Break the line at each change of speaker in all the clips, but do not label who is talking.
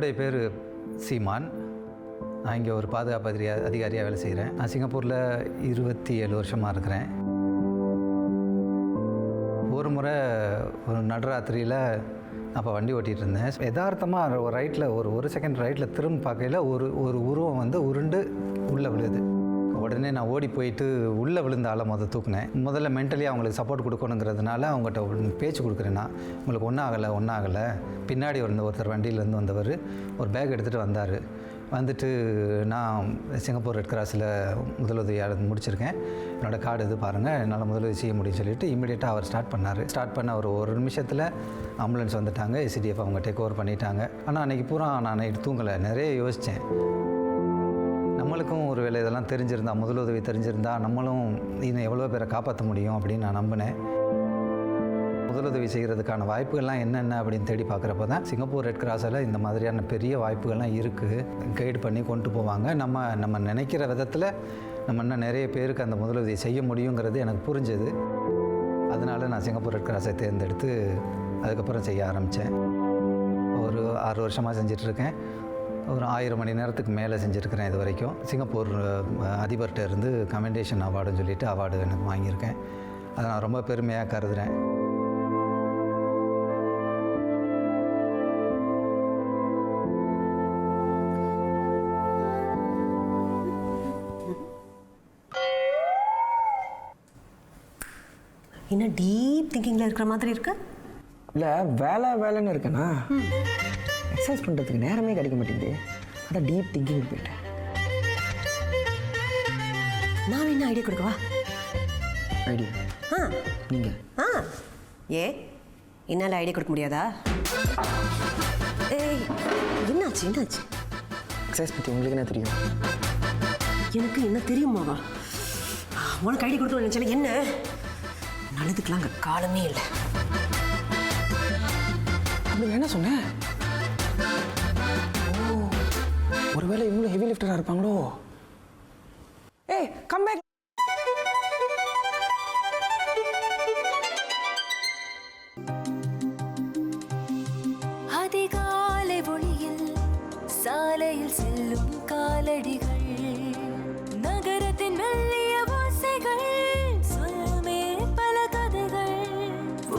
என்னுடைய பேர் சீமான். நான் இங்கே ஒரு பாதுகாப்பு அதிகாரியாக வேலை செய்கிறேன். நான் சிங்கப்பூரில் 27 வருஷமாக இருக்கிறேன். ஒரு முறை ஒரு நடுராத்திரியில் அப்போ வண்டி ஓட்டிகிட்டு இருந்தேன். யதார்த்தமாக ஒரு ரைட்டில் ஒரு செகண்ட் ரைட்டில் திரும்ப பார்க்கையில் ஒரு உருவம் வந்து உருண்டு உள்ளே விழுது. உடனே நான் ஓடி போயிட்டு உள்ளே விழுந்த ஆளை தூக்குனேன். முதல்ல மென்டலி அவங்களுக்கு சப்போர்ட் கொடுக்கணுங்கிறதுனால அவங்ககிட்ட பேச்சு கொடுக்குறேன்னா, உங்களுக்கு ஒன்றும் ஆகலை. பின்னாடி ஒருத்தர் வண்டியிலேருந்து வந்தவர் ஒரு பேக் எடுத்துகிட்டு வந்தார். வந்துட்டு நான் சிங்கப்பூர் ரெட் கிராஸில் முதலுதவியாக முடிச்சிருக்கேன், என்னோடய கார்டு இது பாருங்கள், என்னால் முதலுதவி செய்ய முடியும்னு சொல்லிட்டு இமீடியட்டாக அவர் ஸ்டார்ட் பண்ண ஒரு நிமிஷத்தில் ஆம்புலன்ஸ் வந்துட்டாங்க. எஸ்சிடிஎஃப் அவங்க டேக் ஓவர் பண்ணிட்டாங்க. ஆனால் அன்றைக்கி பூரா நான் நைட்டு தூங்கலை, நிறைய யோசித்தேன். நம்மளுக்கும் ஒரு வேளை இதெல்லாம் தெரிஞ்சிருந்தா, முதலுதவி தெரிஞ்சிருந்தா நம்மளும் இன்னும் எவ்வளோ பேரை காப்பாற்ற முடியும் அப்படின்னு நான் நம்பினேன். முதலுதவி செய்கிறதுக்கான வாய்ப்புகள்லாம் என்னென்ன அப்படின்னு தேடி பார்க்குறப்ப தான் சிங்கப்பூர் ரெட் கிராஸில் இந்த மாதிரியான பெரிய வாய்ப்புகள்லாம் இருக்குது. கைடு பண்ணி கொண்டு போவாங்க. நம்ம நினைக்கிற விதத்தில் நம்ம இன்னும் நிறைய பேருக்கு அந்த முதலுதவி செய்ய முடியுங்கிறது எனக்கு புரிஞ்சது. அதனால் நான் சிங்கப்பூர் ரெட் கிராஸை தேர்ந்தெடுத்து அதுக்கப்புறம் செய்ய ஆரம்பித்தேன். ஒரு 6 வருஷமாக செஞ்சிட்ருக்கேன். ஒரு 1000 மணி நேரத்துக்கு மேலே செஞ்சுருக்கிறேன் இது வரைக்கும். சிங்கப்பூர் அதிபர்கிட்ட இருந்து கமெண்டேஷன் அவார்டுன்னு சொல்லிட்டு அவார்டு எனக்கு வாங்கியிருக்கேன். அதை நான் ரொம்ப பெருமையாக கருதுகிறேன்.
என்ன டீப் திங்கிங்கில் இருக்கிற மாதிரி இருக்கு?
இல்லை, வேலைன்னு இருக்கேண்ணா. எக்ஸசைஸ் பண்ணுறதுக்கு நேரமே கிடைக்க மாட்டேங்குது. அதான் டீப் திங்கிங் போயிட்டேன்.
நான் என்ன ஐடியா கொடுக்கவா?
ஐடியா? நீங்கள்
என்னால் ஐடியா கொடுக்க முடியாதா? ஏய், என்னாச்சு?
எக்ஸசைஸ் பற்றி உங்களுக்கு என்ன தெரியும்?
எனக்கு என்ன தெரியுமாவா? உனக்கு ஐடியா கொடுக்க நினச்சால என்ன நல்லதுக்கெல்லாம் அங்கே காலமே இல்லை.
அப்படி என்ன சொன்னேன்? ஒருவேளை இவ்வளோ ஹெவி லிஃப்டராக இருப்பாங்களோ? ஏய், கம் பேக்.
அதிகாலை ஒளியில் சாலையில் செல்லும் காலடிகள், நகரத்தின் மெல்லிய ஓசைகள், சொல்லுமே பல கதைகள்.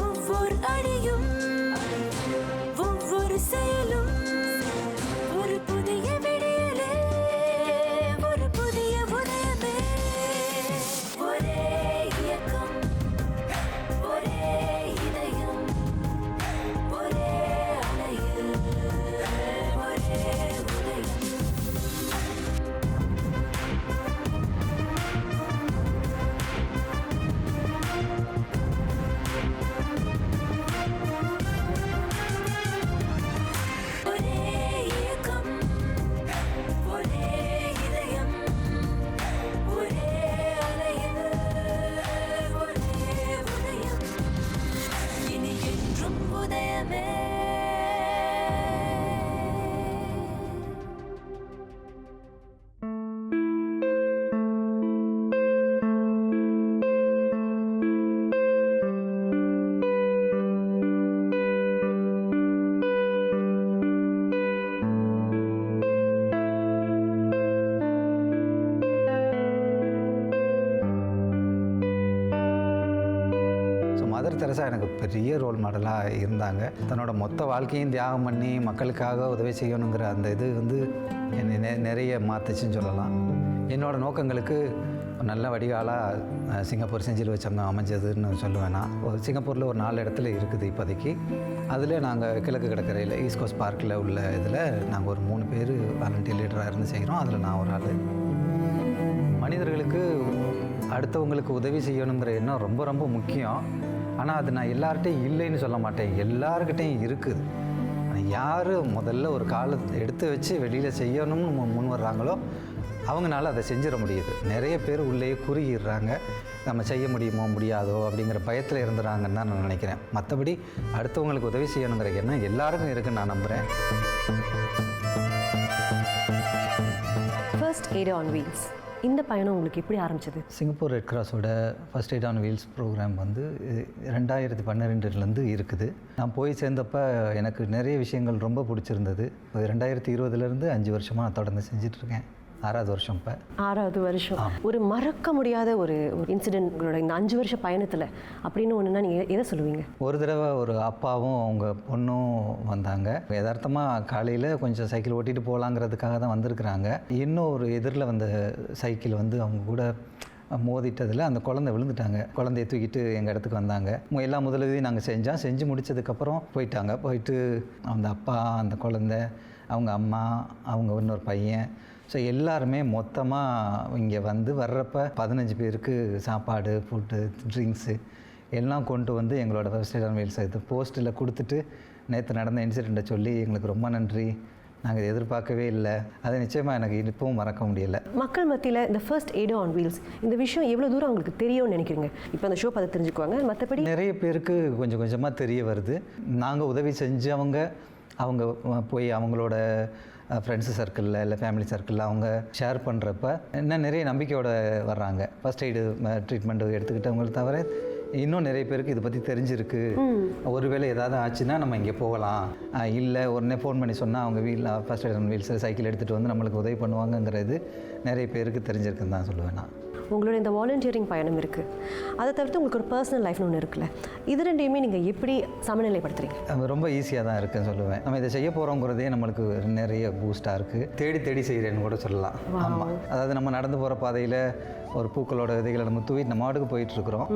ஒவ்வொரு அடியும் ஒவ்வொரு செயலும் ஒரு புதிய விடியலே, ஒரு புதிய உதயமே. ஒரே இயக்கம், ஒரே இதயம், ஒரே அலையில் ஒரே உதயம்.
மதர் தெரசா எனக்கு பெரிய ரோல் மாடலாக இருந்தாங்க. தன்னோட மொத்த வாழ்க்கையும் தியாகம் பண்ணி மக்களுக்காக உதவி செய்யணுங்கிற அந்த இது வந்து என்னை நிறைய மாற்றுச்சுன்னு சொல்லலாம். என்னோடய நோக்கங்களுக்கு நல்ல வடிகாலாக சிங்கப்பூர் செஞ்சில் வச்சவங்க அமைஞ்சதுன்னு சொல்லுவேன். நான் சிங்கப்பூரில் ஒரு 4 இடத்துல இருக்குது இப்போதைக்கு. அதில் நாங்கள் கிழக்கு கடற்கரையில் ஈஸ்ட் கோஸ்ட் பார்க்கில் உள்ள இதில் நாங்கள் ஒரு 3 பேர் வாலண்டியர் லீடராக இருந்து செய்கிறோம். அதில் நான் ஒரு ஆள். மனிதர்களுக்கு அடுத்தவங்களுக்கு உதவி செய்யணுங்கிற எண்ணம் ரொம்ப ரொம்ப முக்கியம். ஆனால் அது நான் எல்லார்கிட்டையும் இல்லைன்னு சொல்ல மாட்டேன், எல்லாருக்கிட்டையும் இருக்குது. ஆனால் யார் முதல்ல ஒரு காலத்தை எடுத்து வச்சு வெளியில் செய்யணும்னு முன் வர்றாங்களோ அவங்களால அதை செஞ்சிட முடியுது. நிறைய பேர் உள்ளேயே குறுகிடுறாங்க, நம்ம செய்ய முடியுமோ முடியாதோ அப்படிங்கிற பயத்தில் இருந்துறாங்கன்னு தான் நான் நினைக்கிறேன். மற்றபடி அடுத்தவங்களுக்கு உதவி செய்யணுங்கிற எண்ணம் எல்லாருக்கும் இருக்குன்னு நான் நம்புகிறேன்.
First Aid on Wheels
இந்த பயணம் உங்களுக்கு எப்படி ஆரம்பிச்சது?
சிங்கப்பூர் ரெட் கிராஸோட first aid on wheels programme வந்து 2012 இருக்குது. நான் போய் சேர்ந்தப்போ எனக்கு நிறைய விஷயங்கள் ரொம்ப பிடிச்சிருந்தது. 2020 5 வருஷமாக நான் தொடர்ந்து செஞ்சிட்ருக்கேன். 6வது வருஷம் இப்போ.
6வது வருஷம். ஒரு மறக்க முடியாத ஒரு இன்சிடென்ட் உங்களோட இந்த 5 வருஷ பயணத்தில் அப்படின்னு ஒன்றுனா நீங்கள் எதை சொல்லுவீங்க?
ஒரு தடவை ஒரு அப்பாவும் அவங்க பொண்ணும் வந்தாங்க. யதார்த்தமாக காலையில் கொஞ்சம் சைக்கிள் ஓட்டிகிட்டு போகலாங்கிறதுக்காக தான் வந்திருக்கிறாங்க. இன்னும் ஒரு எதிரில் வந்த சைக்கிள் வந்து அவங்க கூட மோதிட்டதில் அந்த குழந்தை விழுந்துட்டாங்க. குழந்தைய தூக்கிட்டு எங்கள் இடத்துக்கு வந்தாங்க. எல்லா முதலுதவியும் நாங்கள் செஞ்சு முடித்ததுக்கப்புறம் போயிட்டு அந்த அப்பா, அந்த குழந்தை, அவங்க அம்மா, அவங்க இன்னொரு பையன், ஸோ எல்லாருமே மொத்தமாக இங்கே வந்து வர்றப்ப 15 பேருக்கு சாப்பாடு, ஃபுட்டு, ட்ரிங்க்ஸு எல்லாம் கொண்டு வந்து எங்களோட ஃபர்ஸ்ட் எய்ட் ஆன் வீல்ஸ் இது போஸ்ட்டில் கொடுத்துட்டு நேற்று நடந்த இன்சிடெண்ட்டை சொல்லி எங்களுக்கு ரொம்ப நன்றி, நாங்கள் எதிர்பார்க்கவே இல்லை, அதை நிச்சயமாக எனக்கு இப்பவும் மறக்க முடியலை.
மக்கள் மத்தியில் இந்த ஃபர்ஸ்ட் எய்ட் ஆன் வீல்ஸ் இந்த விஷயம் எவ்வளோ தூரம் அவங்களுக்கு தெரியும்னு நினைக்கிறீங்க? இப்போ அந்த ஷோ பார்த்து தெரிஞ்சுக்குவாங்க. மற்றபடி
நிறைய பேருக்கு கொஞ்சம் கொஞ்சமாக தெரிய வருது. நாங்கள் உதவி செஞ்சவங்க அவங்க போய் அவங்களோட ஃப்ரெண்ட்ஸு சர்க்கிளில் இல்லை ஃபேமிலி சர்க்கிளில் அவங்க ஷேர் பண்ணுறப்ப இன்னும் நிறைய நம்பிக்கையோடு வர்றாங்க. ஃபர்ஸ்ட் எய்டு ட்ரீட்மெண்ட்டு எடுத்துக்கிட்டவங்களை தவிர இன்னும் நிறைய பேருக்கு இதை பற்றி தெரிஞ்சிருக்கு. ஒருவேளை ஏதாவது ஆச்சுன்னா நம்ம இங்கே போகலாம், இல்லை உடனே ஃபோன் பண்ணி சொன்னால் அவங்க வீட்டில் first aid on wheels cycle எடுத்துகிட்டு வந்து நம்மளுக்கு உதவி பண்ணுவாங்கங்கிறது நிறைய பேருக்கு தெரிஞ்சிருக்குன்னு தான் சொல்லுவேன் நான்.
உங்களோட இந்த வாலண்டியரிங் பயணம் இருக்குது, அதை தவிர்த்து உங்களுக்கு ஒரு பர்சனல் லைஃப்னு ஒன்று இருக்குல்ல, இது ரெண்டையுமே நீங்கள் எப்படி சமநிலைப்படுத்துறீங்க?
ரொம்ப ஈஸியாக தான் இருக்குன்னு சொல்லுவேன். நம்ம இதை செய்ய போகிறோங்கிறதே நம்மளுக்கு நிறைய பூஸ்ட்டாக இருக்குது. தேடி செய்கிறேன்னு கூட சொல்லலாம். ஆமாம், அதாவது நம்ம நடந்து போகிற பாதையில் ஒரு பூக்களோட விதைகளை நம்ம தூவிட்டு நம்ம மாட்டுக்கு போயிட்டுருக்குறோம்.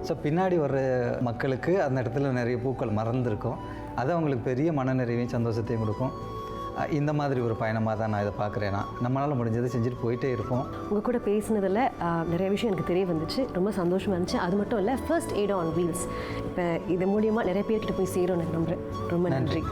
ஸோ பின்னாடி வர்ற மக்களுக்கு அந்த இடத்துல நிறைய பூக்கள் மறந்துருக்கும். அது அவங்களுக்கு பெரிய மனநிறைவையும் சந்தோஷத்தையும் கொடுக்கும். இந்த மாதிரி ஒரு பயணமாக தான் நான் இதை பார்க்குறேன்னா, நம்மளால் முடிஞ்சதை செஞ்சுட்டு போயிட்டே இருப்போம்.
உங்கள் கூட பேசினதில் நிறைய விஷயம் எனக்கு தெரிய வந்துச்சு, ரொம்ப சந்தோஷமாக இருந்துச்சு. அது மட்டும் இல்லை, ஃபர்ஸ்ட் எய்ட் ஆன் வீல்ஸ் இப்போ இது மூலியமாக நிறைய பேர்கிட்ட போய் சேரும் நான் நம்புகிறேன். ரொம்ப நன்றி.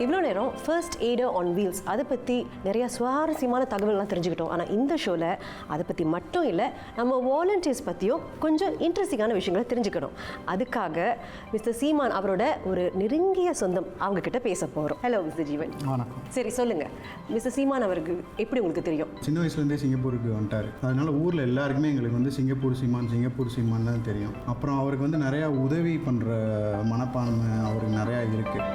இவ்வளோ நேரம் ஃபர்ஸ்ட் எய்டர் ஆன் வீல்ஸ் அதை பற்றி நிறையா சுவாரஸ்யமான தகவல்கள்லாம் தெரிஞ்சுக்கிட்டோம். ஆனால் இந்த ஷோவில் அதை பற்றி மட்டும் இல்லை, நம்ம வாலண்டியர்ஸ் பற்றியும் கொஞ்சம் இன்ட்ரெஸ்டிங்கான விஷயங்களை தெரிஞ்சுக்கணும். அதுக்காக மிஸ்டர் சீமான் அவரோட ஒரு நெருங்கிய சொந்தம் அவங்க கிட்ட பேச போகிறோம். ஹலோ மிஸ்டர் ஜீவன்.
வணக்கம்.
சரி சொல்லுங்கள், மிஸ்டர் சீமான் அவருக்கு எப்படி உங்களுக்கு தெரியும்?
சின்ன வயசுலேருந்தே சிங்கப்பூருக்கு வந்துட்டார். அதனால் ஊரில் எல்லாருக்குமே எங்களுக்கு வந்து சிங்கப்பூர் சீமான் தான் தெரியும். அப்புறம் அவருக்கு வந்து நிறையா உதவி பண்ணுற மனப்பான்மை அவருக்கு நிறையா இருக்குது.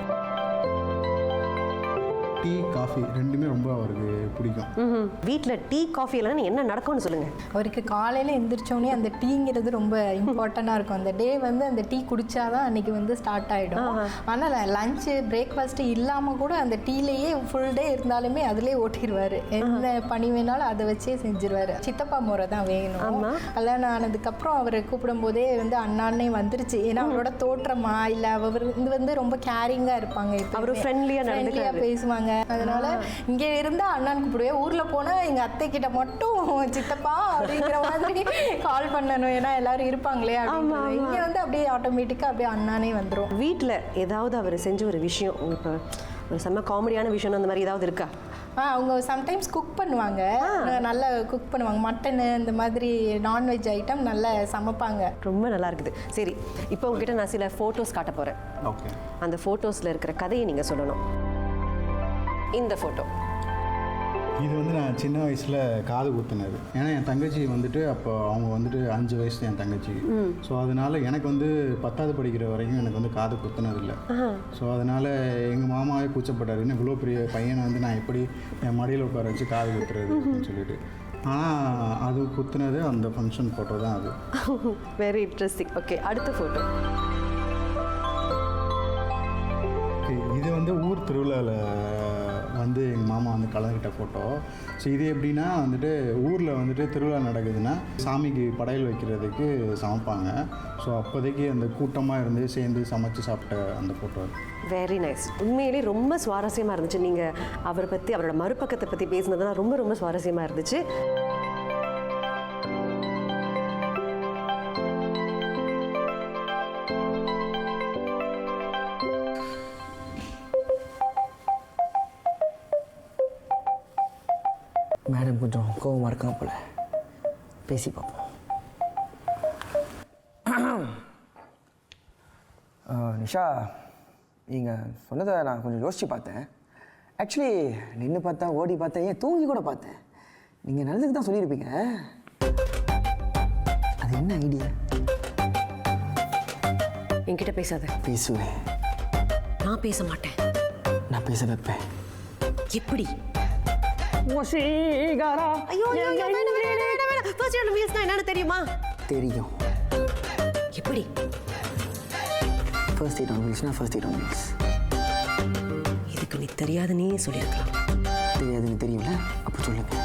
டீ, காஃபி ரெண்டுமே ரொம்ப அவருக்கு பிடிக்கும்.
வீட்டில் டீ, காஃபி எல்லாம் என்ன நடக்கும்னு சொல்லுங்கள்.
அவருக்கு காலையில் எந்திரிச்சோடனே அந்த டீங்கிறது ரொம்ப இம்பார்ட்டண்ட்டாக இருக்கும். அந்த டே வந்து அந்த டீ குடித்தாதான் அன்றைக்கி வந்து ஸ்டார்ட் ஆகிடும். ஆனால் லஞ்சு பிரேக்ஃபாஸ்ட்டு இல்லாமல் கூட அந்த டீலேயே ஃபுல் டே இருந்தாலுமே அதிலே ஓட்டிடுவார். எந்த பணி வேணாலும் அதை வச்சே செஞ்சிருவார். சித்தப்பா முறை தான் வேணும். கல்யாணம் ஆனதுக்கப்புறம் அவர் கூப்பிடும்போதே வந்து அண்ணானே வந்துருச்சு. ஏன்னா அவரோட தோற்றமா இல்லை அவர் வந்து ரொம்ப கேரிங்காக இருப்பாங்க.
அவர் ஃப்ரெண்ட்லியாக
பேசுவாங்க. அதனால இங்கே இருந்தால் அண்ணான்னு கூப்பிடுவேன். ஊரில் போனால் எங்கள் அத்தை கிட்ட மட்டும் சித்தப்பா அப்படிங்கிற மாதிரி கால் பண்ணணும். ஏன்னா எல்லாரும் இருப்பாங்களே அப்படின்னு. இங்கே வந்து அப்படியே ஆட்டோமேட்டிக்காக அப்படியே அண்ணானே வந்துடும்.
வீட்டில் ஏதாவது அவர் செஞ்ச ஒரு விஷயம் இப்போ ஒரு செம்ம காமெடியான விஷயம் அந்த மாதிரி ஏதாவது இருக்கா?
அவங்க சம்டைம்ஸ் குக் பண்ணுவாங்க, நல்லா குக் பண்ணுவாங்க. மட்டனு இந்த மாதிரி நான்வெஜ் ஐட்டம் நல்லா சமைப்பாங்க.
ரொம்ப நல்லா இருக்குது. சரி, இப்போ உங்ககிட்ட நான் சில ஃபோட்டோஸ் காட்ட போகிறேன்.
ஓகே.
அந்த ஃபோட்டோஸில் இருக்கிற கதையை நீங்கள் சொல்லணும். இந்த ஃபோட்டோ
இது வந்து நான் சின்ன வயசில் காது குத்துனது. ஏன்னா என் தங்கச்சி வந்துட்டு அப்போ அவங்க வந்துட்டு 5 வயசு என் தங்கச்சி. ஸோ அதனால் எனக்கு வந்து 10வது படிக்கிற வரைக்கும் எனக்கு வந்து காது குத்துனதில்லை. ஸோ அதனால் எங்கள் மாமாவே கூச்சப்பட்டார், இன்னும் இவ்வளோ பெரிய பையனை வந்து நான் எப்படி என் மடியில் உட்கார வச்சு காது குத்துறது அப்படின்னு சொல்லிட்டு. ஆனால் அது குத்துனது அந்த ஃபங்க்ஷன் ஃபோட்டோ தான் அது.
Very interesting. ஓகே, அடுத்த ஃபோட்டோ.
இது வந்து ஊர் திருவிழாவில் வந்து எங்கள் மாமா வந்து கலந்துக்கிட்ட ஃபோட்டோ. ஸோ இது எப்படின்னா வந்துட்டு ஊரில் வந்துட்டு திருவிழா நடக்குதுன்னா சாமிக்கு படையல் வைக்கிறதுக்கு சமைப்பாங்க. ஸோ அப்போதைக்கு அந்த கூட்டமாக இருந்து சேர்ந்து சமைச்சு சாப்பிட்ட அந்த ஃபோட்டோ.
Very nice. உண்மையிலே ரொம்ப சுவாரஸ்யமாக இருந்துச்சு. நீங்கள் அவரை பற்றி, அவரோட மறுபக்கத்தை பற்றி பேசினதுலாம் ரொம்ப ரொம்ப சுவாரஸ்யமாக இருந்துச்சு.
கொஞ்சம் கோவமாக இருக்கான் போல. பேசி பார்ப்போம். நிஷா, நீங்கள் சொன்னதை நான் கொஞ்சம் யோசித்து பார்த்தேன். ஆக்சுவலி நின்று பார்த்தேன், ஓடி பார்த்தேன், ஏன் தூங்கி கூட பார்த்தேன். நீங்கள் நல்லதுக்கு தான் சொல்லியிருப்பீங்க. அது என்ன ஐடியா?
என்கிட்ட பேசாத.
பேசுவேன்.
நான் பேச மாட்டேன்.
நான் பேச வைப்பேன்.
எப்படி?
வசீகரா.
ஐயோ ஃபர்ஸ்ட் எய்ட் ஆன் வீல்ஸ்னா என்னன்னு தெரியுமா?
தெரியும்.
எப்படி?
ஃபர்ஸ்ட் எய்ட் ஆன் வீல்ஸ்னா ஃபர்ஸ்ட் எய்ட் ஆன் வீல்ஸ்.
இதுக்கு நீ தெரியாதுன்னே சொல்லியிருக்கலாம்.
தெரியாதுன்னு தெரியும்ல, அப்போ சொல்லுங்க.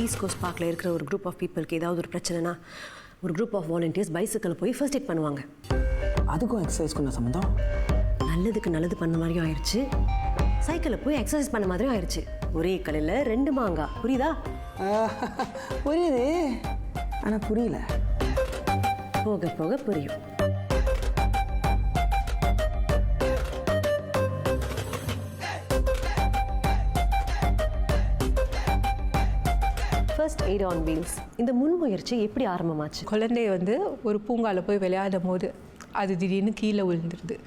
ஈஸ்ட் கோஸ்ட் பார்க்கில் இருக்கிற ஒரு குரூப் ஆஃப் பீப்புளுக்கு ஏதாவது ஒரு பிரச்சனைனா ஒரு குரூப் ஆஃப் வாலண்டியர்ஸ் பைசைக்கிள் போய் ஃபர்ஸ்ட் எய்ட் பண்ணுவாங்க.
அதுக்கும் எக்ஸசைஸ்க்கும் என்ன சம்மந்தம்?
நல்லதுக்கு நல்லது பண்ண மாதிரியும் ஆயிடுச்சு, சைக்கிளில் போய் எக்ஸசைஸ் பண்ண மாதிரியும் ஆயிடுச்சு. ஒரே கல்லில் 2 மாங்காய். புரியுதா?
புரியுது, ஆனால் புரியல.
போக போக புரியும். ஃபர்ஸ்ட் எய்ட் ஆன் வீல்ஸ் இந்த முன்முயற்சி எப்படி ஆரம்பமாச்சு?
குழந்தை வந்து ஒரு பூங்காவில் போய் விளையாடும் போது அது திடீர்னு கீழே விழுந்துருது.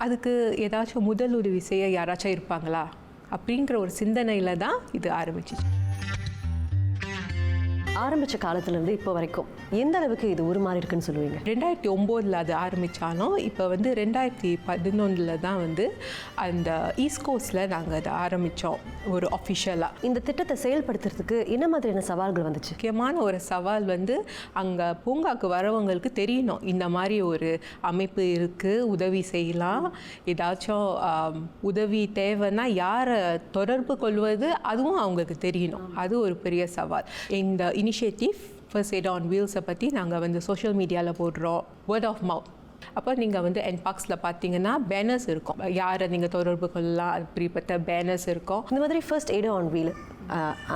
அதுக்கு ஏதாச்சும் முதல் உதவி செய்ய யாராச்சும் இருப்பாங்களா அப்படிங்கிற ஒரு சிந்தனையில் தான் இது ஆரம்பிச்சிச்சு.
ஆரம்பித்த காலத்துலேருந்து இப்போ வரைக்கும் எந்த அளவுக்கு இது உருமாறி இருக்குன்னு சொல்லுவீங்க?
2009 அது ஆரம்பித்தாலும் இப்போ வந்து 2011 தான் வந்து அந்த ஈஸ்ட் கோஸ்டில் நாங்கள் அதை ஆரம்பித்தோம் ஒரு அஃபிஷியலாக.
இந்த திட்டத்தை செயல்படுத்துறதுக்கு என்ன மாதிரியான சவால்கள் வந்துச்சு?
முக்கியமான ஒரு சவால் வந்து அங்கே பூங்காக்கு வரவங்களுக்கு தெரியணும் இந்த மாதிரி ஒரு அமைப்பு இருக்குது, உதவி செய்யலாம், ஏதாச்சும் உதவி தேவைன்னா யாரை தொடர்பு கொள்வது அதுவும் அவங்களுக்கு தெரியணும். அது ஒரு பெரிய சவால். இந்த இனிஷியேட்டிவ் ஃபர்ஸ்ட் எய்ட் ஆன் வீல்ஸை பற்றி நாங்கள் வந்து சோஷியல் மீடியாவில் போடுறோம், வேர்ட் ஆஃப் மவுத். அப்போ நீங்கள் வந்து NParks பார்த்தீங்கன்னா பேனர்ஸ் இருக்கும், யாரை நீங்கள் தொடர்பு கொள்ளலாம் அப்படிப்பட்ட பேனர்ஸ் இருக்கும்.
இந்த மாதிரி ஃபர்ஸ்ட் எய்ட் ஆன் வீல்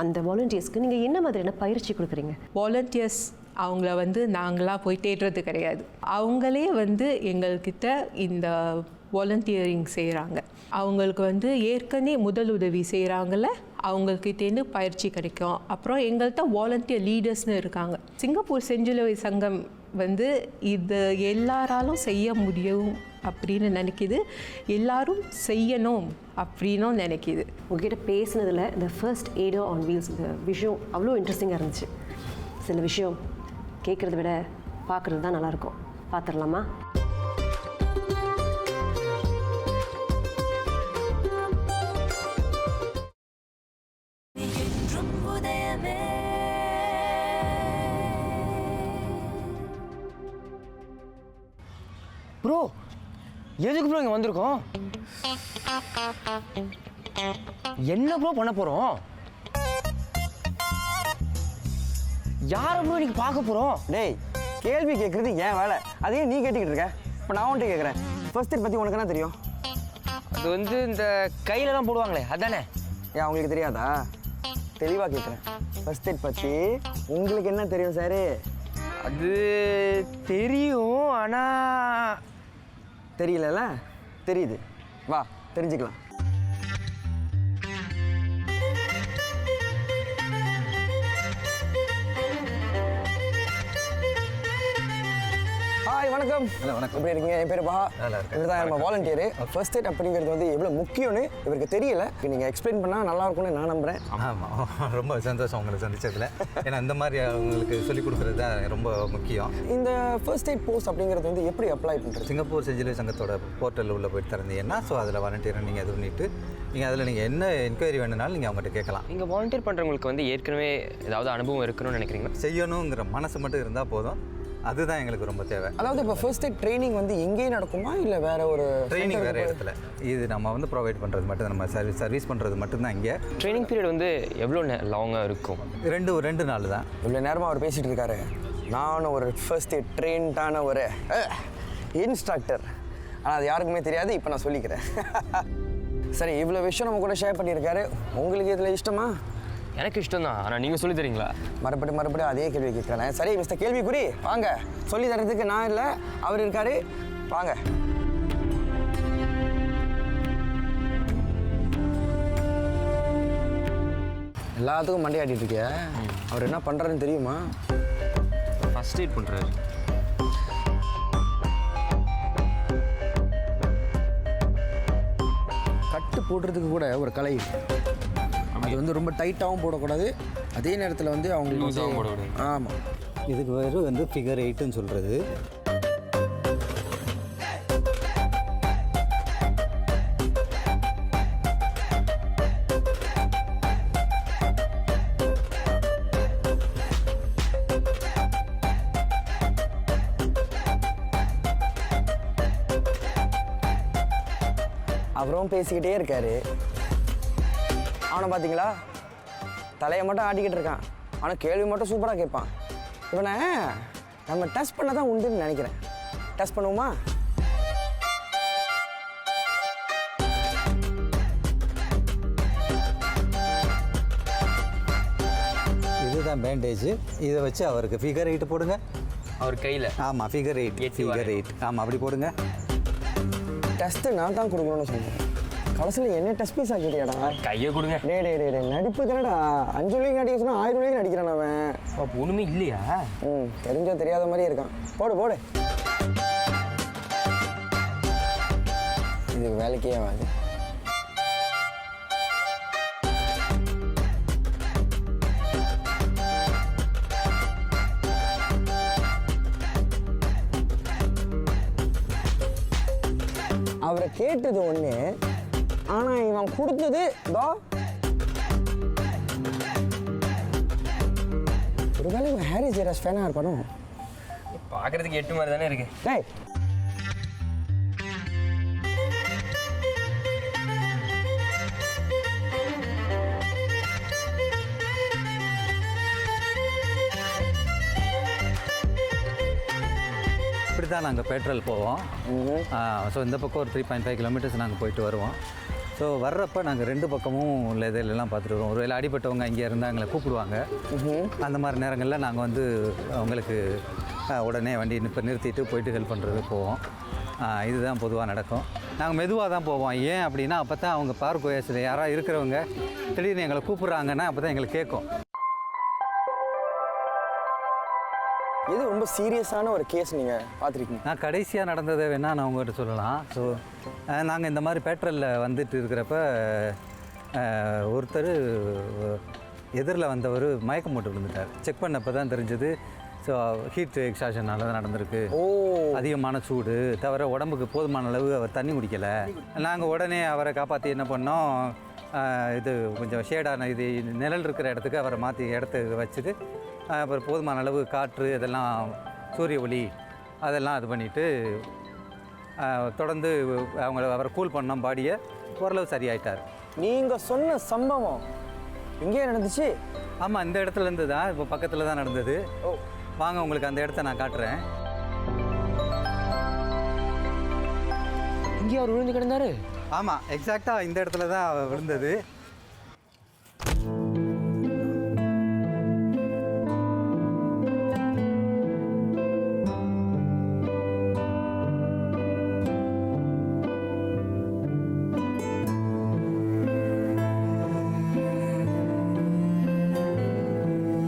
அந்த வாலண்டியர்ஸ்க்கு நீங்கள் என்ன மாதிரியான பயிற்சி கொடுக்குறீங்க?
வாலண்டியர்ஸ் அவங்கள வந்து நாங்களாக போய் தேடுறது கிடையாது, அவங்களே வந்து எங்கள்கிட்ட இந்த வாலண்டியரிங் செய்கிறாங்க. அவங்களுக்கு வந்து ஏற்கனவே முதல் உதவி செய்கிறாங்கள, அவங்கக்கிட்டேருந்து பயிற்சி கிடைக்கும். அப்புறம் எங்கள்கிட்ட வாலண்டியர் லீடர்ஸ்னு இருக்காங்க. சிங்கப்பூர் செஞ்சிலுவை சங்கம் வந்து இது எல்லாராலும் செய்ய முடியும் அப்படின்னு நினைக்கிது, எல்லாரும் செய்யணும் அப்படின்னும் நினைக்கிது.
உங்ககிட்ட பேசினதில் இந்த ஃபர்ஸ்ட் எய்ட் ஆன் வீல்ஸ் இந்த விஷயம் அவ்வளோ இன்ட்ரெஸ்டிங்காக இருந்துச்சு. சில விஷயம் கேட்குறத விட பார்க்குறது தான் நல்லாயிருக்கும். பார்த்துடலாமா?
ப்ரோ, எதுக்கு ப்ரோ இங்கே வந்திருக்கோம்? என்ன ப்ரோ பண்ண போகிறோம்? யாரை ப்ரோ இன்னைக்கு பார்க்க போகிறோம்? டேய், கேள்வி கேட்குறது ஏன் வேலை, அதையே நீ கேட்டுக்கிட்டு இருக்க. இப்போ நான் உன்ட்டு கேட்குறேன், ஃபர்ஸ்ட் எய்ட் பற்றி உனக்கு என்ன தெரியும்?
அது வந்து இந்த கையிலலாம் போடுவாங்களே அதானே?
ஏன் உங்களுக்கு தெரியாதா? தெளிவாக கேட்குறேன், ஃபர்ஸ்ட் எய்ட் பற்றி உங்களுக்கு என்ன தெரியும் சார்?
அது தெரியும், ஆனால்
தெரியலல்ல? தெரியுது, வா தெரிஞ்சுக்கலாம். ஹாய், வணக்கம்.
ஹலோ, வணக்கம்.
எப்படி இருக்கீங்க? என் பேர் பஹா.
நல்லா இருக்கேன்.
இவர் தான் நம்ம வாலண்டியர். ஃபர்ஸ்ட் எய்ட் அப்படிங்கிறது வந்து எவ்வளோ முக்கியம்னு இவருக்கு தெரியல. நீங்கள் எக்ஸ்பிளைன் பண்ணால் நல்லா இருக்கும்னு நான் நம்புகிறேன்.
ஆமாம், ரொம்ப சந்தோஷம் உங்களை சந்திச்சதில். ஏன்னா இந்த மாதிரி அவங்களுக்கு சொல்லிக் கொடுக்குறது தான் ரொம்ப முக்கியம்.
இந்த ஃபர்ஸ்ட் எய்ட் போஸ்ட் அப்படிங்கிறது வந்து எப்படி அப்ளை பண்ணுறது?
சிங்கப்பூர் செஞ்சிலுவை சங்கத்தோட போர்ட்டலில் உள்ள போயிட்டு திறந்தீங்கன்னா ஸோ அதில் வாலண்டியரை நீங்கள் இது பண்ணிவிட்டு நீங்கள் அதில் நீங்கள் என்ன என்கொயரி வேணுனாலும் நீங்கள் அவங்ககிட்ட கேட்கலாம்.
நீங்கள் வாலண்டியர் பண்ணுறவங்களுக்கு வந்து ஏற்கனவே ஏதாவது அனுபவம் இருக்கணும்னு நினைக்கிறீங்களா?
செய்யணுங்கிற மனசு மட்டும் இருந்தால் போதும், அதுதான் எங்களுக்கு ரொம்ப தேவை.
அதாவது இப்போ ஃபர்ஸ்ட் எய்ட் ட்ரைனிங் வந்து எங்கேயும் நடக்குமா இல்லை வேற ஒரு
ட்ரைனிங் வேறு இடத்துல? இது நம்ம வந்து ப்ரொவைட் பண்ணுறது மட்டும், நம்ம சர்வீஸ் பண்ணுறது மட்டும்தான் இங்கே.
ட்ரைனிங் பீரியட் வந்து எவ்வளோ லாங்காக இருக்கும்?
ரெண்டு நாள் தான்.
இவ்வளோ நேரமாக அவர் பேசிகிட்டு இருக்காரு. நானும் ஒரு ஃபர்ஸ்ட் எய்ட் ட்ரெயின்டான ஒரு இன்ஸ்ட்ரக்டர், ஆனால் அது யாருக்குமே தெரியாது. இப்போ நான் சொல்லிக்கிறேன். சரி, இவ்வளோ விஷயம் நம்ம கூட ஷேர் பண்ணியிருக்காரு. உங்களுக்கு இதில் இஷ்டமா?
எனக்கு இஷ்டம் தான், ஆனால் நீங்கள் சொல்லி தரீங்களா?
மறுபடியும் அதே கேள்வி கேட்குறேன். சரி மிஸ்டர் கேள்விக்குறி, வாங்க. சொல்லி தரதுக்கு நான் இல்லை, அவர் இருக்காரு, வாங்க. எல்லாத்துக்கும் மண்டையாட்டிட்டு இருக்கிய. அவர் என்ன பண்ணுறாருன்னு தெரியுமா?
ஃபர்ஸ்ட் எய்ட் பண்ணுறாரு.
கட்டு போடுறதுக்கு கூட ஒரு கலை. அது வந்து ரொம்ப டைட்டாகவும் போடக்கூடாது, அதே நேரத்தில் வந்து அவங்களுக்கு
லூஸாகவும் போடக்கூடாது.
ஆமாம்.
இதுக்கு பேர் வந்து ஃபிகர் 8ன்னு சொல்கிறது.
அப்புறம் பேசிக்கிட்டே இருக்காரு. அவனை பார்த்தீங்களா, தலையை மட்டும் ஆட்டிக்கிட்டு இருக்கான், ஆனால் கேள்வி மட்டும் சூப்பராக கேட்பான். இவனை நம்ம டெஸ்ட் பண்ண தான் உண்டுன்னு நினைக்கிறேன். டெஸ்ட் பண்ணுவோமா?
இதுதான் பேண்டேஜ். இதை வச்சு அவருக்கு ஃபிகர் 8 போடுங்க.
அவர் கையில்.
ஆமாம், ஃபிகர் 8. ஃபிகர் 8. ஆமாம், அப்படி போடுங்க.
டெஸ்ட்டு நான் தான் கொடுக்கணும்னு சொன்னேன். கடைசியில் என்ன டெஸ்ட் பீஸ் ஆக்கிட்டியாடா?
கையை கொடுங்க.
டே நடிப்பு தானடா. 5 வழிக்கு நடிக்க சொன்னால் 1000 வழிக்கு நடிக்கிறான் அவன்.
அப்போ ஒன்றுமே இல்லையா?
தெரிஞ்சோ தெரியாத மாதிரி இருக்கான். போடு. இதுக்கு வேலைக்கே ஆகாது. அவரை கேட்டது ஒன்று, ஆனால் இவன் கொடுத்தது ஒருவேளை இவன் ஹாரி ஜெயராஜ் ஃபேனாக இருப்பானோ?
பார்க்குறதுக்கு 8 மாதிரி தானே இருக்கு.
டேய்,
இப்படி தான் நாங்கள் பெட்ரோல் போவோம். ஸோ இந்த பக்கம் ஒரு 3.5 கிலோமீட்டர்ஸ் நாங்கள் போயிட்டு வருவோம். ஸோ வர்றப்போ நாங்கள் 2 பக்கமும் உள்ள இதெல்லாம் பார்த்துட்டு வருவோம். ஒருவேளை அடிப்பட்டவங்க இங்கே இருந்தால் எங்களை கூப்பிடுவாங்க. அந்த மாதிரி நேரங்களில் நாங்கள் வந்து அவங்களுக்கு உடனே வண்டி நிறுத்திட்டு போயிட்டு ஹெல்ப் பண்ணுறது போவோம். இதுதான் பொதுவாக நடக்கும். நாங்கள் மெதுவாக தான் போவோம். ஏன் அப்படின்னா அப்போ தான் அவங்க பார்க் வயசில் யாராவது இருக்கிறவங்க திடீர்னு எங்களை கூப்பிட்றாங்கன்னா அப்போ தான் எங்களுக்கு கேட்கும்.
இது ரொம்ப சீரியஸான ஒரு கேஸ் நீங்கள் பார்த்துருக்கீங்க?
நான் கடைசியாக நடந்ததை வேணால் நான் உங்கள்கிட்ட சொல்லலாம். ஸோ நாங்கள் இந்த மாதிரி பேட்ரோலில் வந்துட்டு இருக்கிறப்ப ஒருத்தர் எதிரில் வந்தவர் மயக்கம் போட்டு விழுந்துட்டார். செக் பண்ணப்போ தான் தெரிஞ்சது. ஸோ ஹீட் எக்ஸ்ட்ராக்ஷனால தான் நடந்திருக்கு. அதிகமான சூடு தவிர உடம்புக்கு போதுமான அளவு அவர் தண்ணி குடிக்கலை. நாங்கள் உடனே அவரை காப்பாற்றி என்ன பண்ணோம், இது கொஞ்சம் ஷேடான இது நிழல் இருக்கிற இடத்துக்கு அவரை மாற்றி இடத்துக்கு வச்சுட்டு அப்புறம் போதுமான அளவு காற்று இதெல்லாம் சூரிய ஒளி அதெல்லாம் இது பண்ணிவிட்டு தொடர்ந்து அவரை கூல் பண்ணோம். பாடியை ஓரளவு சரியாயிட்டார்.
நீங்கள் சொன்ன சம்பவம் இங்கேயே நடந்துச்சு?
ஆமாம், இந்த இடத்துலேருந்து தான், இப்போ பக்கத்தில் தான் நடந்தது. வாங்க உங்களுக்கு அந்த இடத்த நான் காட்டுறேன்.
இங்கே அவர் விழுந்து கிடந்தாரு?
ஆமாம், எக்ஸாக்டாக இந்த இடத்துல தான் விழுந்தது.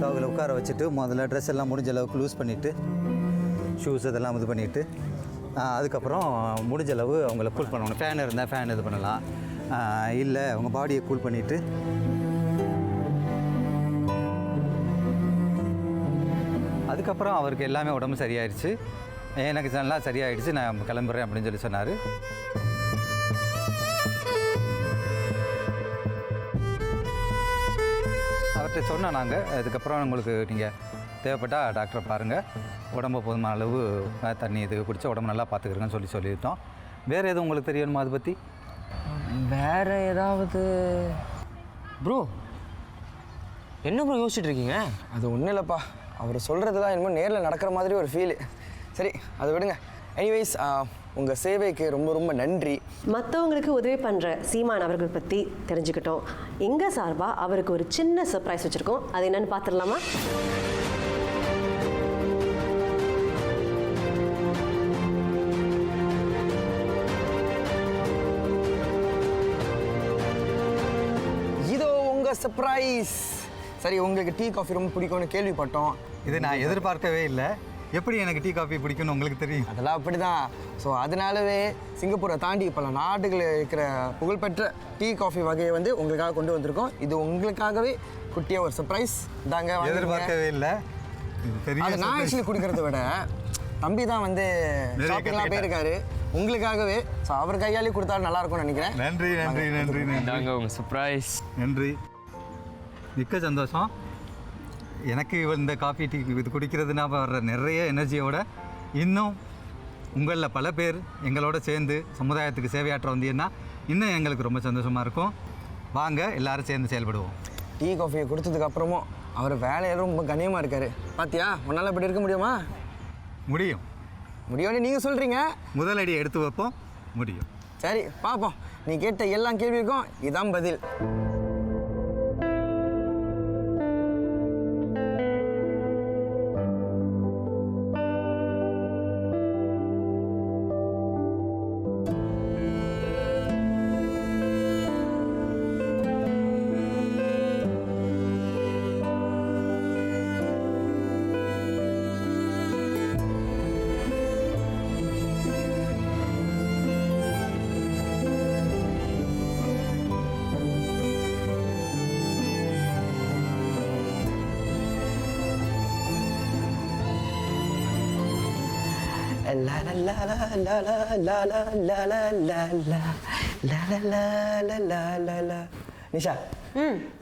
அவங்கள உட்கார வச்சுட்டு முதல்ல ட்ரெஸ் எல்லாம் முடிஞ்ச அளவுக்கு லூஸ் பண்ணிவிட்டு ஷூஸ் இதெல்லாம் இது பண்ணிவிட்டு அதுக்கப்புறம் முடிஞ்ச அளவு அவங்கள கூல் பண்ணணும். ஃபேன் இருந்தால் ஃபேன் இது பண்ணலாம், இல்லை அவங்க பாடியை கூல் பண்ணிவிட்டு அதுக்கப்புறம் அவருக்கு எல்லாமே உடம்பு சரியாயிடுச்சு. எனக்கு நல்லா சரியாயிடுச்சு, நான் கிளம்புறேன் அப்படின்னு சொல்லி சொன்னார். அவர்கிட்ட சொன்னோம் நாங்கள், அதுக்கப்புறம் உங்களுக்கு நீங்கள் தேவைப்பட்டால் டாக்டரை பாருங்கள், உடம்பு போதுமான அளவு தண்ணி இது குடித்தா உடம்பு நல்லா பார்த்துக்கிறேங்கன்னு சொல்லிட்டோம். வேறு எதுவும் உங்களுக்கு தெரியணுமா அதை பற்றி?
வேறு ஏதாவது? ப்ரோ என்ன ப்ரோ யோசிச்சுட்டு இருக்கீங்க?
அது ஒன்றும் இல்லைப்பா, அவர் சொல்கிறதுலாம் என்னமோ நேரில் நடக்கிற மாதிரி ஒரு ஃபீலு. சரி, அதை விடுங்க. எனிவேஸ், உங்கள் சேவைக்கு ரொம்ப ரொம்ப நன்றி.
மற்றவங்களுக்கு உதவி பண்ணுற சீமான் அவர்கள் பற்றி தெரிஞ்சுக்கிட்டோம். எங்கள் சார்பாக அவருக்கு ஒரு சின்ன சர்ப்ரைஸ் வச்சுருக்கோம். அது என்னென்னு பார்த்துடலாமா?
இதோ உங்கள் சர்ப்ரைஸ். சரி உங்களுக்கு டீ காஃபி ரொம்ப பிடிக்கும்னு கேள்விப்பட்டோம்.
இது நான் எதிர்பார்க்கவே இல்லை. எப்படி எனக்கு டீ காஃபி பிடிக்கும்னு உங்களுக்கு தெரியும்?
அதெல்லாம் அப்படி தான். ஸோ அதனாலவே சிங்கப்பூரை தாண்டி பல நாடுகளில் இருக்கிற புகழ்பெற்ற டீ காஃபி வகையை வந்து உங்களுக்காக கொண்டு வந்திருக்கோம். இது உங்களுக்காகவே குட்டியாக ஒரு சர்ப்ரைஸ் தாங்க.
எதிர்பார்க்கவே இல்லை. இது பெரிய
அது நான் ஆக்சுவலி கொடுக்கறத விட தம்பி தான் வந்து ஷாப்பிங்லாம் போயிருக்காரு உங்களுக்காகவே. ஸோ அவர் கையாலே கொடுத்தா நல்லா இருக்கும்னு நினைக்கிறேன்.
நன்றி நன்றி நன்றி நன்றி.
நாங்கள் உங்கள் சர்ப்ரைஸ்.
நன்றி, மிக்க சந்தோஷம். எனக்கு இந்த காஃபி டீ இது குடிக்கிறதுனா வர்ற நிறைய எனர்ஜியோட இன்னும் உங்களில் பல பேர் எங்களோட சேர்ந்து சமுதாயத்துக்கு சேவையாற்ற வந்தீங்கன்னா இன்னும் எங்களுக்கு ரொம்ப சந்தோஷமாக இருக்கும். வாங்க எல்லாரும் சேர்ந்து செயல்படுவோம்.
டீ காஃபியை கொடுத்ததுக்கு அப்புறமும் அவர் வேலையில ரொம்ப கண்ணியமாக இருக்காரு. பாத்தியா, உன்னால் இப்படி இருக்க முடியுமா?
முடியும்.
முடியும்னு நீங்கள் சொல்கிறீங்க.
முதலடி எடுத்து வைப்போம். முடியும்.
சரி பார்ப்போம். நீ கேட்ட எல்லா கேள்விக்கும் இதான் பதில். La la la la la la la la la la la la la la la la la la. Nisha,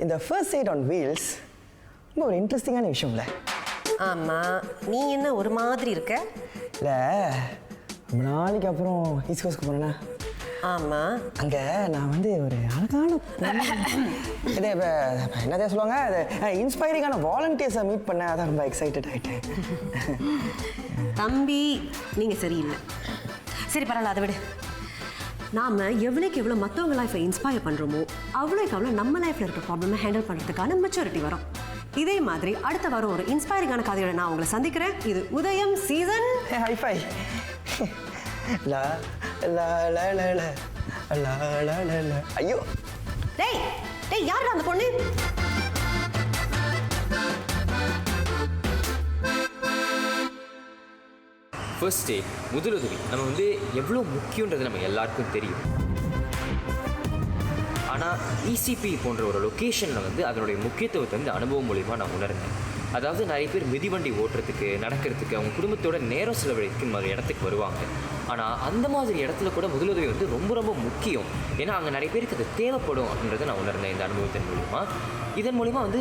இந்த ஃபர்ஸ்ட் எய்ட் ஆன் வீல்ஸ் ரொம்ப ஒரு இன்ட்ரெஸ்டிங்கான விஷயம்ல.
ஆமாம், நீ என்ன ஒரு மாதிரி இருக்க?
இல்லை, ரொம்ப நாளைக்கு அப்புறம் ஈஸ்ட் கோஸ்ட்க்கு போனேன்னா
ஆமாம்,
அங்கே நான் வந்து ஒரு அழகான இதே என்னதே சொல்லுவாங்க, அது இன்ஸ்பைரிங்கான வாலண்டியர்ஸை மீட் பண்ணேன். அதான் ரொம்ப எக்ஸைட்டட் ஆகிட்டேன்.
தம்பி நீங்கள் சரியில்லை. சரி பரவாயில்ல, அதை விடு. நாம் எவ்வளோக்கு எவ்வளோ மற்றவங்க லைஃப்பை இன்ஸ்பயர் பண்ணுறோமோ அவ்வளோக்கு அவ்வளோ நம்ம லைஃப்பில் இருக்க ப்ராப்ளமை ஹேண்டில் பண்ணுறதுக்கான மெச்சூரிட்டி வரும். இதே மாதிரி அடுத்த வாரம் ஒரு இன்ஸ்பைரிங்கான கதையோட நான் உங்களை சந்திக்கிறேன். இது உதயம் சீசன்
ஹைஃபை. லா லா லா லா லா லா லா லா லா. ஐயோ,
டேய் டேய், யாருடா அந்த பொண்ணு?
ஃபர்ஸ்ட் எய்ட், முதலுதவி நம்ம வந்து எவ்வளோ முக்கியன்றது நம்ம எல்லாருக்கும் தெரியும். ஆனால் இசிபி போன்ற ஒரு லொக்கேஷனில் வந்து அதனுடைய முக்கியத்துவத்தை வந்து அனுபவம் மூலிமா நான் உணர்ந்தேன். அதாவது நிறைய பேர் மிதிவண்டி ஓட்டுறதுக்கு, நடக்கிறதுக்கு, அவங்க குடும்பத்தோட நேரம் செலவழிக்கும் ஒரு இடத்துக்கு வருவாங்க. ஆனால் அந்த மாதிரி இடத்துல கூட முதலுதவி வந்து ரொம்ப ரொம்ப முக்கியம். ஏன்னா அங்கே நிறைய பேருக்கு அது தேவைப்படும் அப்படின்றத நான் உணர்ந்தேன் இந்த அனுபவத்தின் மூலிமா. இதன் மூலிமா வந்து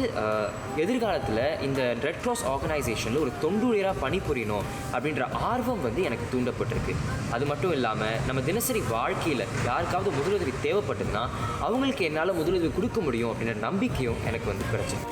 எதிர்காலத்தில் இந்த ரெட் கிராஸ் ஆர்கனைசேஷனில் ஒரு தொண்டூழியராக பணிபுரியணும் அப்படின்ற ஆர்வம் வந்து எனக்கு தூண்டப்பட்டிருக்கு. அது மட்டும் இல்லாமல் நம்ம தினசரி வாழ்க்கையில் யாருக்காவது முதலுதவி தேவைப்பட்டதுன்னா அவங்களுக்கு என்னால் முதலுதவி கொடுக்க முடியும் அப்படின்ற நம்பிக்கையும் எனக்கு வந்து கிடைச்சது.